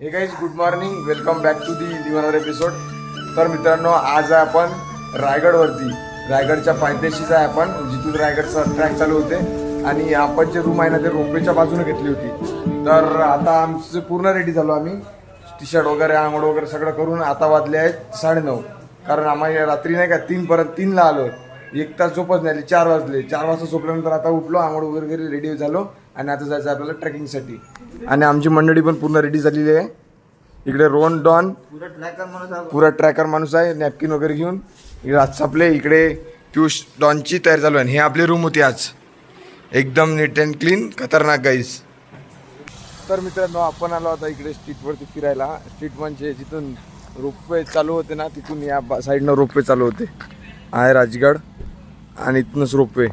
हे guys good morning, welcome back to the another episode. तर मित्रांनो, आज आपण रायगडवरती रायगडच्या पायथ्याशीच आहे आपण, जिथून रायगडचा ट्रॅक चालू होते आणि आपण जे रूम आहे ना ते रोपवेच्या बाजूने घेतली होती. तर आता आमचं पूर्ण रेडी झालो आम्ही, टी शर्ट वगैरे आंघोळ वगैरे सगळं करून. आता वाजले आहेत 9:30, कारण आम्हाला रात्री नाही का 3ला आलो, 1 तास झोपच नाही, 4 वाजले. 4 वाजता झोपल्यानंतर आता उठलो, आंघोळ वगैरे रेडी झालो आणि आता जायचं आपल्याला ट्रेकिंगसाठी. आणि आमची मंडळी पण पूर्ण रेडी झालेली आहे. इकडे रोन डॉन पुरा ट्रॅकर माणूस आहे, नॅपकिन वगैरे घेऊन. इकडे आज आपले इकडे पियुष डॉनची तयार चालू आहे. हे आपली रूम होती आज, एकदम नीट अँड क्लीन, खतरनाक गाईस. तर मित्रांनो, आपण आलो आता इकडे स्ट्रीटवरती फिरायला. स्ट्रीट म्हणजे जिथून रोपवे चालू होते ना, तिथून या साईडनं रोपवे चालू होते. आहे राजगड आणि इथूनच रोपवे.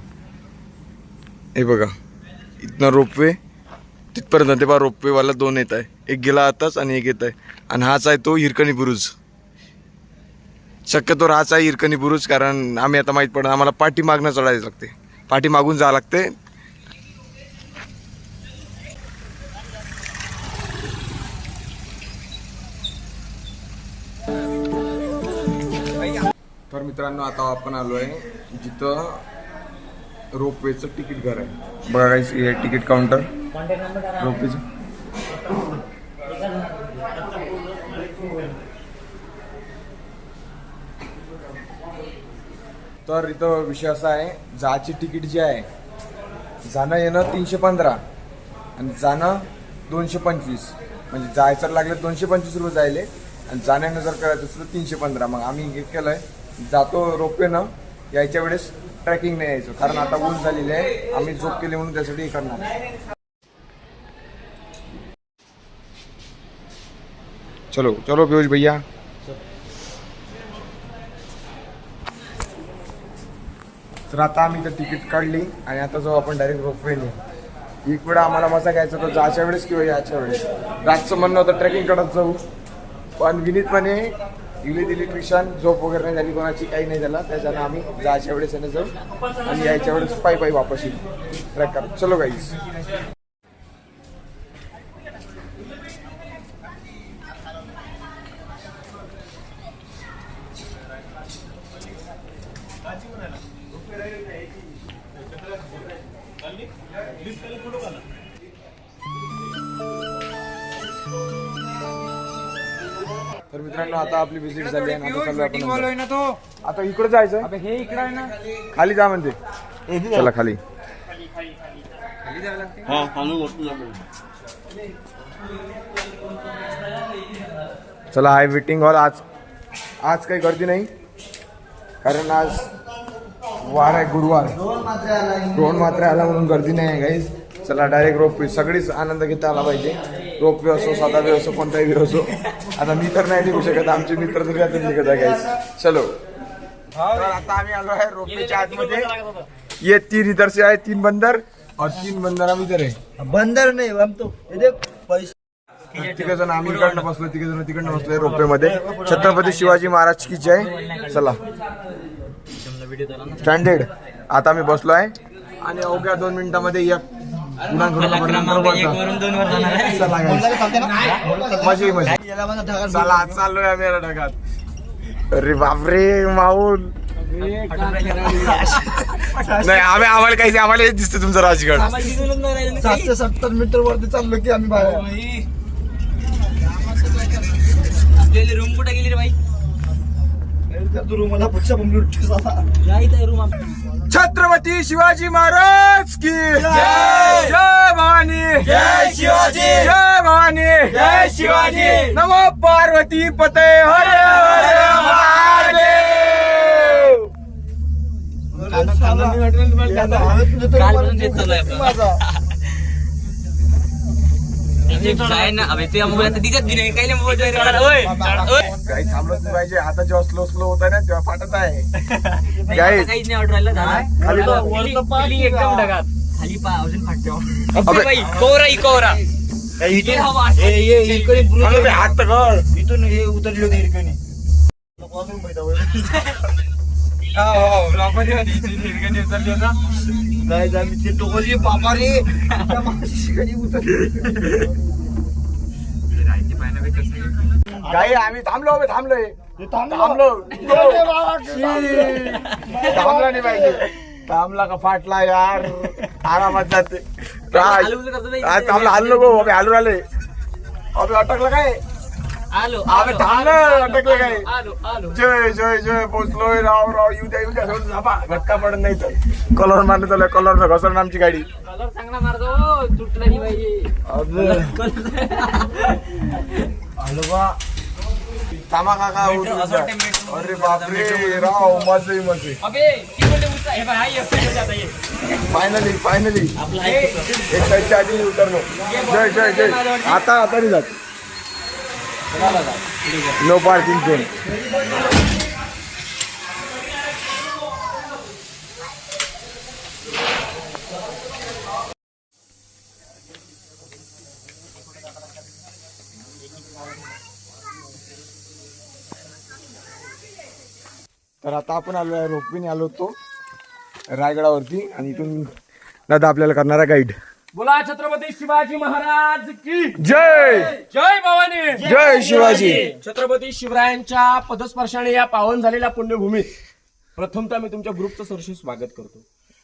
हे बघा, इथनं रोपवे तिथपर्यंत ते बा रोपवेवाला 2 येत आहे, एक गेला आताच आणि एक येत आहे. आणि हाच आहे तो हिरकणी बुरुज. शक्यतो हाच आहे हिरकणी बुरुज, कारण आम्ही आता माहीत पडलं आम्हाला पाठी मागणं चढायला लागते, पाठी मागून जावं लागते. तर मित्रांनो, आता आपण आलो आहे जिथं रोपवेचं तिकीट घर आहे. बघा गाईस, हे तिकीट काउंटर रोपवेचं. तर इथं विषय असा आहे, जायची तिकीट जे आहे, जाणं येणं 315 आणि जाणं 225. म्हणजे जायचं लागले 225 रुपये जायले आणि जाण्यानं जर करायचं असेल तर 315. मग आम्ही हे केलंय, जातो रोपवेनं, यायच्या वेळेस ट्रॅकिंग नाही यायचं, कारण आता ऊन झालेली आहे. आम्ही झोप केली म्हणून त्यासाठी हे करणार. चलो चलो पियुष भैया. तर आता आम्ही तर तिकीट काढली आणि आता जाऊ आपण डायरेक्ट रोपवेने. एक वेळा आम्हाला मजा घ्यायचा होता, जायच्या वेळेस किंवा याच्या वेळेस. रातचं म्हणणं होतं ट्रेकिंग करत जाऊ, पण विनीत म्हणे इलेक्ट्रिशियन झोप वगैरे नाही झाली कोणाची, काही नाही झाला, त्याच्यानं आम्ही जायच्या वेळेस याने जाऊ आणि यायच्या वेळेस पायी वापस येऊ ट्रॅक करत. चलो गाईस. तर मित्रांनो, आता आपली विजिट झाली आहे. आता चालू आपण, आता इकडे जायचं. हे इकडे आहे ना, खाली जा म्हणते. चला खाली. चला, हाय वेटिंग हॉल. आज काही गर्दी नाही, कारण आज वार आहे, गुरुवार. ड्रोन मात्र आला म्हणून गर्दी नाही आहे गाईज. चला डायरेक्ट रोपवे. सगळीच आनंद घेता आला पाहिजे, रोपवे असो, साधा वे असो, कोणताही वे असो. आता मी तर नाही निघू शकत, आमचे मित्र तर यातून निघत आहे गाईज. चलो. तर आता आम्ही आलो आहे रोपवेच्या आतमध्ये. ये 3 इधर से आहे, 3 बंदर और 3 बंदर आम्ही इधर आहे. बंदर नाही, हम तो तिघ जण आम्ही इकडनं बसलो, तिघ जण तिकडनं बसलोय रोपवेमध्ये. छत्रपती शिवाजी महाराज की जय. चला स्टँडर्ड. आता आम्ही बसलो आहे आणि अवघ्या 2 मिनिटांमध्ये एक चला चाललोय आम्ही या ढगात. अरे बापरे माऊल. नाही, आम्हाला काही, आम्हाला हेच दिसतं तुमचं राजगड. 770 मीटर वरती चाललो की आम्ही बाहेर. रूम कुठे गेली रे बाई? रूमला पक्ष छत्रपती शिवाजी महाराज की जय. जय भवानी. जय शिवाजी. जय भवानी. जय शिवाजी. नमो पार्वती पते हर हर महादेव. काही थांबलंच नाही पाहिजे. आता जेव्हा स्लो स्लो होत आहे ना, तेव्हा फाटत आहे. काहीच नाही ऑर्डर एकदम ढगात खाली अजून फाटते. कोरा हात कर इथून हे उतरले होते हिरकणी. गाइस आम्ही ते टोकरी बाबा रे त्या माशी कधी उतरली. गाई आम्ही थांबलोय थांबला नाही पाहिजे. थांबला का फाटला यार, आरामात जाते. थांबला हल्लो गो अबे, हलू आले अबे, अटकलं काय आलो अबे, थांबलं अटकलं काय. आलो जय जय जय पोचलोय. राव येऊ द्या सोडून झापा, घटका पडत नाही तर. कलर मारलं चालू, कलर घसरण आमची गाडी. कलर चांगला मारतो, तुटला नाही पाहिजे. थांबा काका. अरे बापरे राव, मजे मजे. अबे किती बोलले उचला. हे बघ, हा ये, आता ये. फायनली आपला एक साईडच्या आधी उतरलो. जय जय जय. आता नाही जात. No parking zone. तर आता आपण आलो आहे, रोपवीने आलो होतो रायगडावरती, आणि इथून दादा आपल्याला करणारा गाईड. बोला छत्रपती शिवाजी महाराज की जय जय भवानी. जय शिवाजी. छत्रपती शिवरायांच्या पदस्पर्शाने या पावन झालेल्या पुण्यभूमीत प्रथमतः मी तुमच्या ग्रुपचं सरशी स्वागत करतो.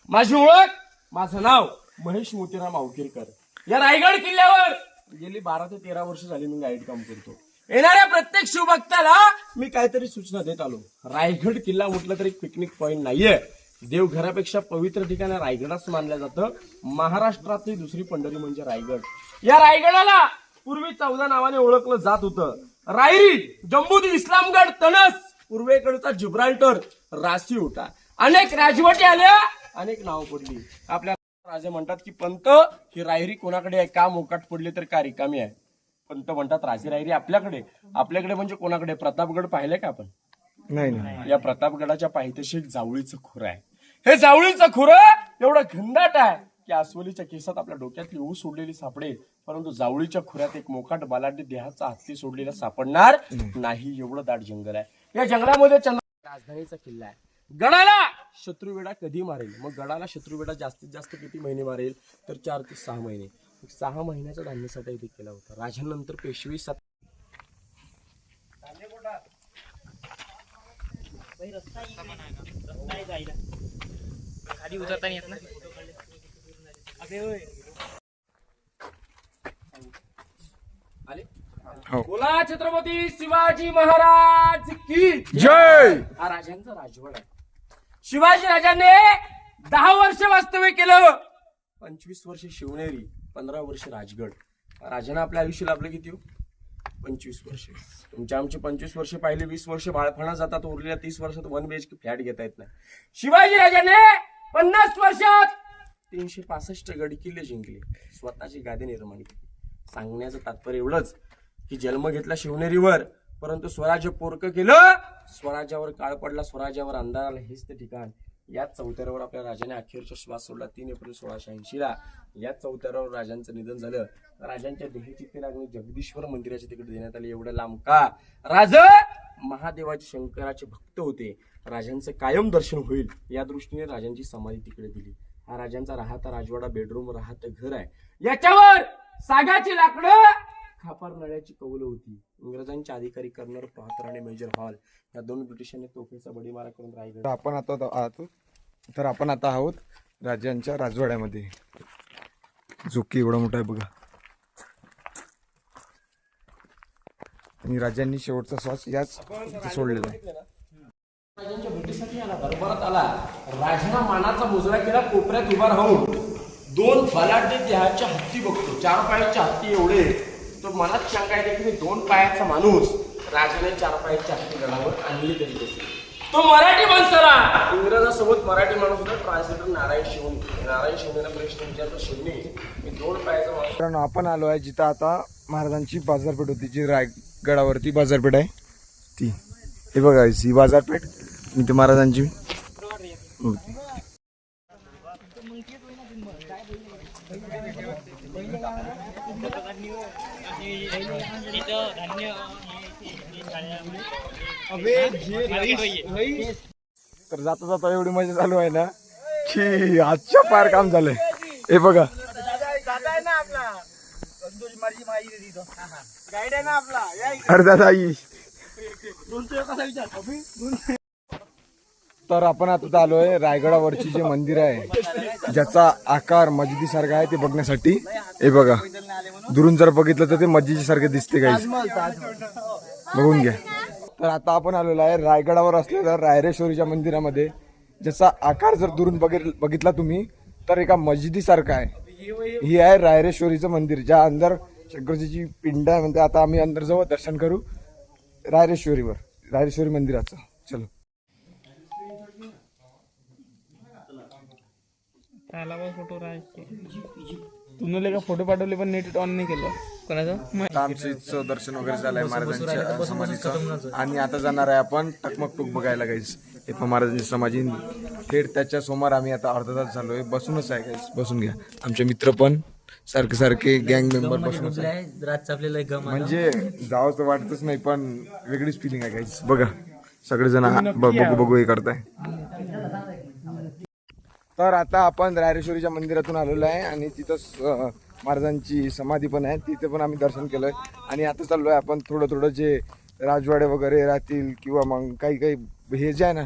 माझी ओळख, माझं नाव महेश मोतीराम अवकेरकर. या रायगड किल्ल्यावर गेली 12 ते 13 वर्ष झाली मी गाईड काम करतो. येणाऱ्या प्रत्येक शिवभक्ताला मी काहीतरी सूचना देत आलो. रायगड किल्ला म्हटलं तर एक पिकनिक पॉइंट नाहीये. देवघरापेक्षा पवित्र ठिकाण रायगडच मानलं जातं. महाराष्ट्रातली दुसरी पंढरी म्हणजे रायगड. या रायगडाला पूर्वी 14 नावाने ओळखलं जात होतं. रायरी, जम्बुदी, इस्लामगड, तनस, पूर्वेकडचा जिब्राल्टर, रासी होता. अनेक राजवटी आल्या, अनेक नाव पडली. आपल्या राजे म्हणतात की पंत ही रायरी कोणाकडे आहे, का मोकाट पडले तर का रिकामी आहे. पंत म्हणतात राजे रायरी आपल्याकडे म्हणजे कोणाकडे. प्रतापगड पाहिलंय का आपण? नाही. या प्रतापगडाच्या पायथ्याशी एक जावळीचं खोरं आहे. हे जावळीचं खोरं एवढं घनदाट आहे की अस्वलीच्या केसात आपल्या डोक्यातली ऊस सोडलेली सापडेल, परंतु जावळीच्या खोऱ्यात एक मोकाट बलाढ्य देहाचा हत्ती सोडलेला सापडणार नाही. एवढं दाट जंगल आहे. या जंगलामध्ये राजधानीचा किल्ला आहे. गडाला शत्रुवेडा कधी मारेल? मग गडाला शत्रुवेडा जास्तीत जास्त किती महिने मारेल? तर 4 ते 6 महिने. 6 महिन्याचा धान्यसाठा इथे केला होता. राजांनंतर पेशवी खाली उतरता येत ना. अबे होय. आले. हो. बोला छत्रपती शिवाजी महाराज की जय. हा राजांचा राजवाडा आहे. शिवाजी राजांनी 10 वर्ष वास्तव्य केलं. 25 वर्ष शिवनेरी, 15 वर्ष राजगड. राजांना आपल्या आयुष्य लाभलं किती हो? 25 वर्ष. तुमच्या आमची 25 वर्ष पाहिले, 20 वर्ष बाळपणा जातात. उरलेल्या 30 वर्षात 1 BHK फ्लॅट घेता येत नाही. शिवाजी राजाने 50 वर्षात 365 गड किल्ले जिंकले, स्वतःची गादी निर्माण केली. सांगण्याचं तात्पर्य एवढंच की जन्म घेतला शिवनेरीवर, परंतु स्वराज्य पोरकं केलं. स्वराज्यावर काळ पडला, स्वराज्यावर अंधार आला. हेच ते ठिकाण. याच चौथऱ्यावर आपल्या राजाने अखेरचा श्वास सोडला 3 एप्रिल 1680ला. याच चौथऱ्यावर राजांचं निधन झालं. राजांच्या देहचित्ते लागणे जगदीश्वर मंदिराच्या तिकडे देण्यात आले. एवढं लांब का? राजा महादेवाचे शंकराचे भक्त होते. राजांचं कायम दर्शन होईल या दृष्टीने राजांची समाधी तिकडे दिली. हा राजांचा राहता राजवाडा, बेडरूम, राहतं घर आहे. याच्यावर सागाची लाकडं, खापर नळ्याची कौलं होती. इंग्रजांचे अधिकारी कर्नल प्रॉपर आणि मेजर हॉल या 2 ब्रिटिशांनी तोफेचा बडीमारा करून रायगड. आपण आता आहोत राजांच्या राजवाड्यामध्ये. झोकी एवढा मोठा आहे बघा. आणि राजांनी शेवटचा श्वास याच सोडलेला आहे. राजांच्या भेटीसाठी आला, दरबारात आला. राजांना मानाचा मुजरा केला. कोपऱ्यात उभा राहून 2 बलाढ्य देहाच्या हत्ती बघतो. 4 पायाचे हत्ती एवढे. तो मनात शंका येते की 2 पायाचा माणूस राजाने 4 पायाच्या हत्ती गडावर आणली तरी कशी. तो मराठी माणसाला इंग्रजासोबत मराठी माणूस होता. ट्रान्सलेटर नारायण शिवनेला प्रश्न विचारतो, शिवने मी 2 पायाचा माणूस. कारण आपण आलो आहे जिथं आता महाराजांची बाजारपेठ होती, जी रायगडावरती बाजारपेठ आहे ती. हे बघा ही बाजारपेठ, इथे महाराजांची होती. तर जाता जाता एवढी मजा चालू आहे ना की आजच्या पार काम झालंय. हे बघा माझी माहिती तिथं गाईड आहे ना आपला या इकडे. अरे दादा आई दोनशे कसा विचार तर आपण आता आलोय रायगडावरची जे मंदिर आहे ज्याचा आकार मस्जिदीसारखा आहे ते बघण्यासाठी. हे बघा दुरून जर बघितलं तर ते मस्जिदीसारखे दिसते काही, बघून घ्या. तर आता आपण आलेलो आहे रायगडावर असलेल्या रायरेश्वरीच्या मंदिरामध्ये, ज्याचा आकार जर दुरून बघितला तुम्ही तर एका मस्जिदीसारखा आहे. ही आहे रायरेश्वरीचं मंदिर, ज्या अंदर शंकरजीची पिंड आहे. म्हणजे आता आम्ही अंदर जाऊ, दर्शन करू रायरेश्वरी मंदिराचं. चलो. तुम्हाला फोटो पाठवले पण नेट ऑन नाही केलं कोणाचं. आता आमचं दर्शन वगैरे झालंय महाराजांच्या समाधीचं, आणि आता जाणार आहे आपण टकमक टोक बघायला गाईस. हे पण महाराजांची समाधी थेट त्याच्या समोर आम्ही आता अर्धा तास झालोय, बसूनच आहे गाईस. बसून घ्या. आमचे मित्र पण सारखे गँग मेंबर बसूनच आहे. म्हणजे जावं तर वाटतच नाही, पण वेगळीच फिलिंग आहे गाईस. बघा सगळेजण बघू हे करताय. तर आता आपण रायरेश्वरीच्या मंदिरातून आलेलो आहे आणि तिथं महाराजांची समाधी पण आहे, तिथे पण आम्ही दर्शन केलंय. आणि आता चाललोय आपण थोडं जे राजवाडे वगैरे राहतील किंवा मग काही हे जे आहे ना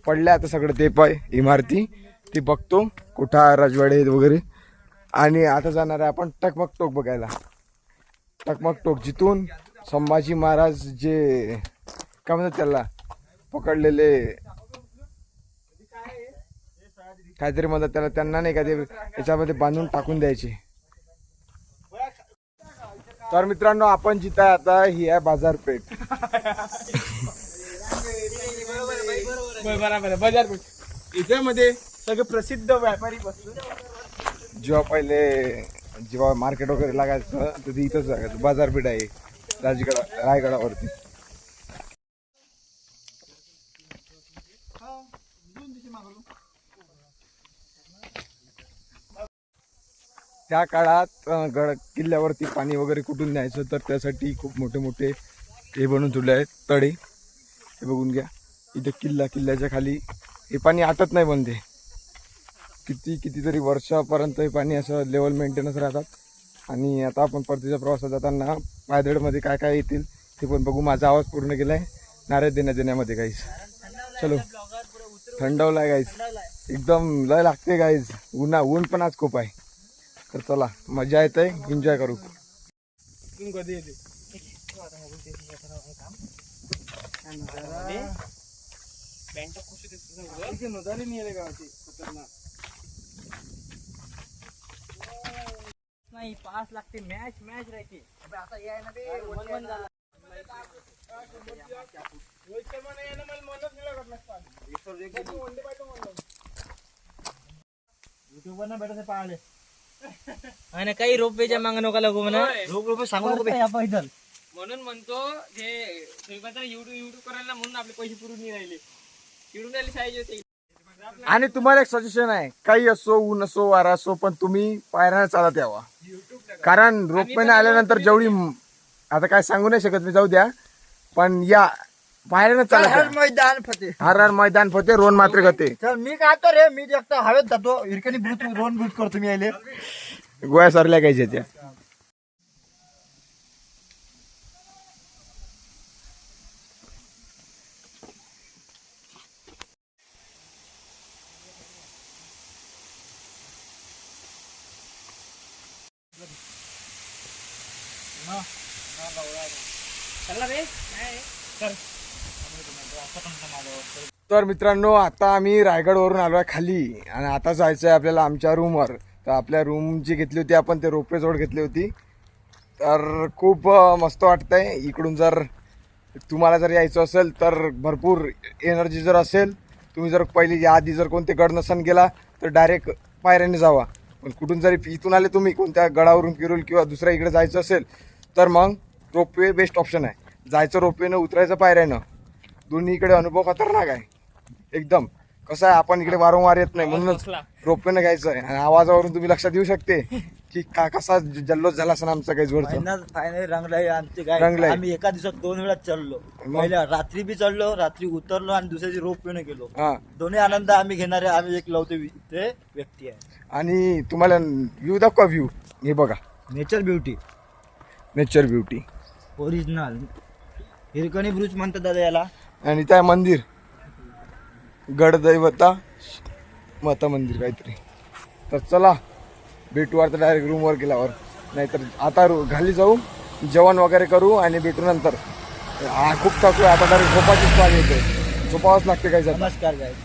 पडले आता सगळं ते पाय इमारती ते बघतो, कुठं राजवाडे वगैरे. आणि आता जाणार आहे आपण टकमक टोक बघायला. टकमक टोक जिथून संभाजी महाराज जे काय म्हणतात त्याला पकडलेले काहीतरी म्हणतात त्याला, त्यांना नाही का ते याच्यामध्ये बांधून टाकून द्यायचे. तर मित्रांनो आपण जिथं आहे आता ही आहे बाजारपेठ. बरोबर बाजारपेठ. इथे मध्ये सगळे प्रसिद्ध व्यापारी बसतो. जेव्हा मार्केट वगैरे लागायचं तर इथंच लागायचं. बाजारपेठ आहे रायगडावरती. त्या काळात किल्ल्यावरती पाणी वगैरे कुठून न्यायचं तर त्यासाठी खूप मोठे हे बनवून ठेवले आहेत तळे. हे बघून घ्या. इथे किल्ल्याच्या खाली हे पाणी आटत नाही, पण ते कितीतरी वर्षापर्यंत हे पाणी असं लेवल मेंटेनन्स राहतात. आणि आता आपण परतीच्या प्रवासात जाताना पायदळमध्ये काय येतील ते पण बघू. माझा आवाज पूर्ण केलाय नारळ देण्यामध्ये गाईस. चलो. थंडवलाय गाईस, एकदम लय लागते गाईस. ऊन पण आज खूप आहे. तर चला मजा येते, एन्जॉय करू. कधी येते नाही पास लागते मॅच राहते. आता याय ना बे वन झाला. युट्यूबवर ना भेटत पाहिले आणि काही रोपवेच्या मागं नका लागू म्हणा. रोप सांगू नको बे. पैदल म्हणून म्हणतो हे युट्यूब करायला म्हणून आपले पैसे पुरून नाही राहिले. चिडून राहिले साईज होते. आणि तुम्हाला एक सजेशन आहे, काही असो ऊन असो वारा असो पण तुम्ही पायऱ्याने चालत यावा. कारण रोपवेने आल्यानंतर जेवढी आता काय सांगू नाही शकत मी, जाऊ द्या. पण या पायऱ्याने चालत हर या. मैदान फते हर मैदान फते रोन मात्र गते. चल मी काय तो रे, मी एकटा हवेत जातो हिरकणी रोन ब्रूट करतो मी यायले. गोळ्या सरल्या काही त्या. तर मित्रांनो आता आम्ही रायगडवरून आलोय खाली आणि आता जायचं आहे आपल्याला आमच्या रूमवर. तर आपल्या रूम जी घेतली होती आपण ते रोपवे जवळ घेतली होती. तर खूप मस्त वाटतंय इकडून. जर तुम्हाला जर यायचं असेल तर भरपूर एनर्जी जर असेल, तुम्ही जर पहिली आधी जर कोणते गड नसन गेला तर डायरेक्ट पायऱ्याने जावा. पण कुठून जरी इथून आले तुम्ही कोणत्या गडावरून किरुल किंवा दुसऱ्या इकडे जायचं असेल तर मग रोपवे बेस्ट ऑप्शन आहे. जायचं रोपवेनं, उतरायचं पायऱ्यानं. दोन्हीकडे अनुभव खतरनाक आहे एकदम. कसं आहे आपण इकडे वारंवार येत नाही म्हणूनच रोपवेनं घ्यायचं आहे. आणि आवाजावरून तुम्ही लक्षात येऊ शकते की कसा जल्लोष झाला असं आमचा काही जोरचा. फायनल रंगलाय आमचे काय. रंगलाय. आम्ही एका दिवसात 2 वेळा चढलो. पहिल्या रात्री बी चढलो, रात्री उतरलो आणि दुसऱ्या दिवशी रोपवेने गेलो. हा. दोन्ही आनंद आम्ही घेणारे आम्ही एक लवते व्यक्ती आहे. आणि तुम्हाला व्ह्यू दाखवा. व्ह्यू हे बघा nature beauty nature beauty. Original Hirkani ब्रुज म्हणतात दादा याला. आणि त्या मंदिर गडदैवता माता मंदिर काहीतरी. तर चला भेटू आता डायरेक्ट रूमवर गेल्यावर, नाहीतर आता खाली जाऊ जेवण वगैरे करू आणि भेटू नंतर. खूप थकलो आता, डायरेक्ट झोपाचीच पाणी येते, झोपावंच लागते काही जात. नमस्कार गाइस.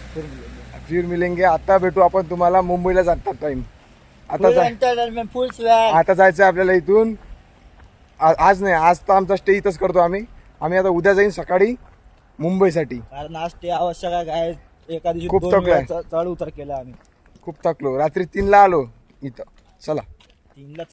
फिर मिलेंगे. आता भेटू आपण तुम्हाला मुंबईला जातात टाइम. आता फुल स्वॅग. आता जायचं आपल्याला इथून. आज नाही, आज तर आमचा स्टे इथंच करतो आम्ही आता उद्या जाईन सकाळी मुंबईसाठी. कारण आज ते आवश्यक आहे गाइस. एका दिवशी खूप 2 थकलोय. वेळा चढ उतर केला आम्ही. खूप थकलो. रात्री 3ला आलो इथं. चला 3ला